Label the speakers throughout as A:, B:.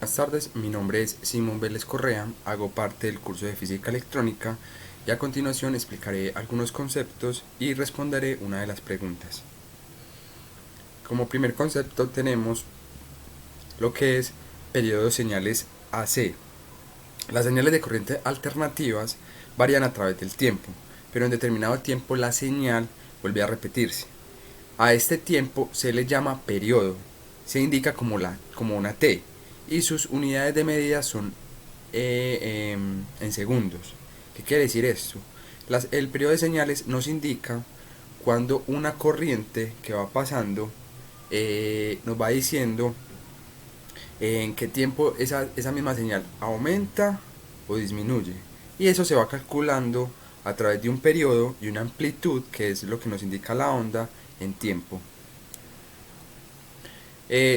A: Buenas tardes, mi nombre es Simón Vélez Correa, hago parte del curso de Física Electrónica y a continuación explicaré algunos conceptos y responderé una de las preguntas. Como primer concepto tenemos lo que es periodo de señales AC. Las señales de corriente alternativas varían a través del tiempo, pero en determinado tiempo la señal vuelve a repetirse. A este tiempo se le llama periodo, se indica como una T y sus unidades de medida son en segundos. ¿Qué quiere decir esto? El periodo de señales nos indica cuando una corriente que va pasando nos va diciendo en qué tiempo esa misma señal aumenta o disminuye. Y eso se va calculando a través de un periodo y una amplitud, que es lo que nos indica la onda en tiempo.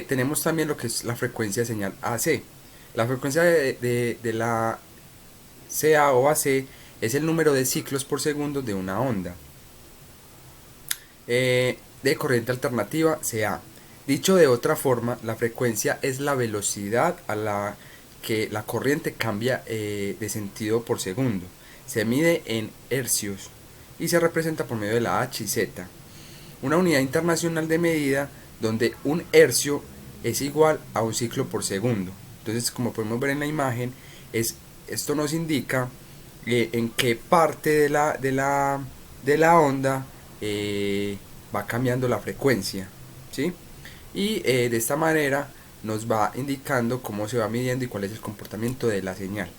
A: Tenemos también lo que es la frecuencia de señal AC. La frecuencia de la CA o AC es el número de ciclos por segundo de una onda de corriente alternativa CA. Dicho de otra forma, la frecuencia es la velocidad a la que la corriente cambia de sentido por segundo. Se mide en hercios y se representa por medio de la H y Z. Una unidad internacional de medida donde un hercio es igual a un ciclo por segundo. Entonces, como podemos ver en la imagen, esto nos indica en qué parte de la onda va cambiando la frecuencia, ¿sí? Y de esta manera nos va indicando cómo se va midiendo y cuál es el comportamiento de la señal.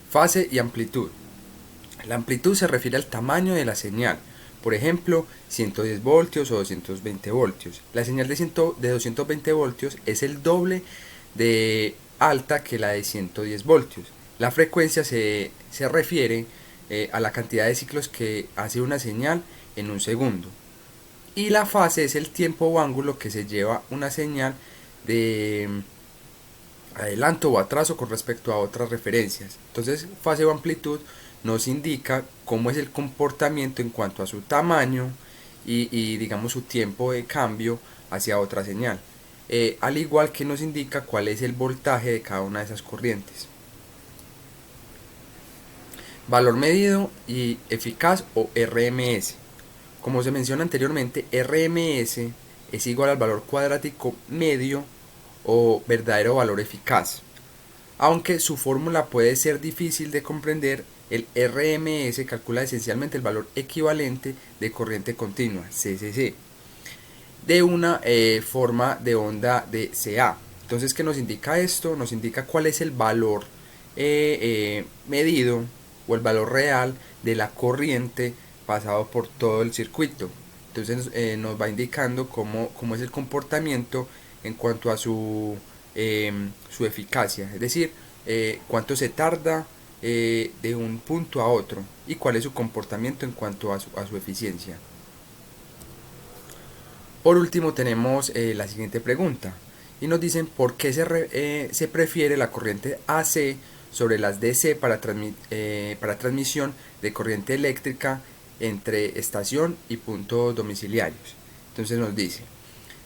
A: Fase y amplitud. La amplitud se refiere al tamaño de la señal. Por ejemplo, 110 voltios o 220 voltios. La señal de 220 voltios es el doble de alta que la de 110 voltios. La frecuencia se refiere a la cantidad de ciclos que hace una señal en un segundo. Y la fase es el tiempo o ángulo que se lleva una señal de adelanto o atraso con respecto a otras referencias. Entonces, fase o amplitud nos indica cómo es el comportamiento en cuanto a su tamaño y digamos su tiempo de cambio hacia otra señal, al igual que nos indica cuál es el voltaje de cada una de esas corrientes. Valor medido y eficaz o RMS. Como se menciona anteriormente, RMS es igual al valor cuadrático medio o verdadero valor eficaz. Aunque su fórmula puede ser difícil de comprender, el RMS calcula esencialmente el valor equivalente de corriente continua, CCC, de una forma de onda de CA. Entonces, ¿qué nos indica esto? Nos indica cuál es el valor medido o el valor real de la corriente pasado por todo el circuito. Entonces nos va indicando cómo es el comportamiento en cuanto a su eficacia, es decir, cuánto se tarda de un punto a otro y cuál es su comportamiento en cuanto a su eficiencia. Por último tenemos la siguiente pregunta y nos dicen por qué se prefiere la corriente AC sobre las DC para transmisión de corriente eléctrica entre estación y puntos domiciliarios. Entonces nos dice: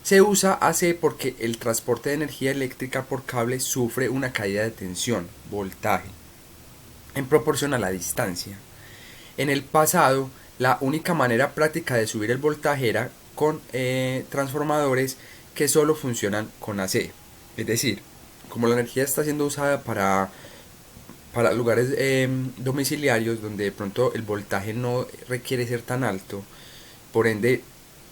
A: se usa AC porque el transporte de energía eléctrica por cable sufre una caída de tensión, voltaje, en proporción a la distancia. En el pasado, la única manera práctica de subir el voltaje era con transformadores que solo funcionan con AC. Es decir, como la energía está siendo usada para lugares domiciliarios donde de pronto el voltaje no requiere ser tan alto, por ende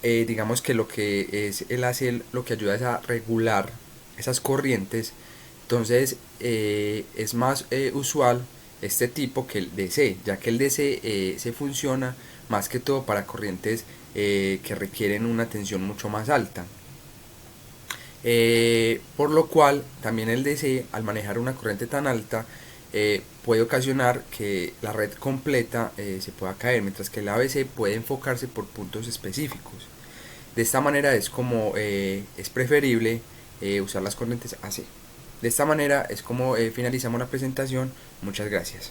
A: digamos que lo que es el AC lo que ayuda es a regular esas corrientes. Entonces es más usual este tipo que el DC, ya que el DC se funciona más que todo para corrientes que requieren una tensión mucho más alta. Por lo cual también el DC, al manejar una corriente tan alta, puede ocasionar que la red completa se pueda caer, mientras que el ABC puede enfocarse por puntos específicos. De esta manera es como es preferible usar las corrientes AC. De esta manera es como finalizamos la presentación. Muchas gracias.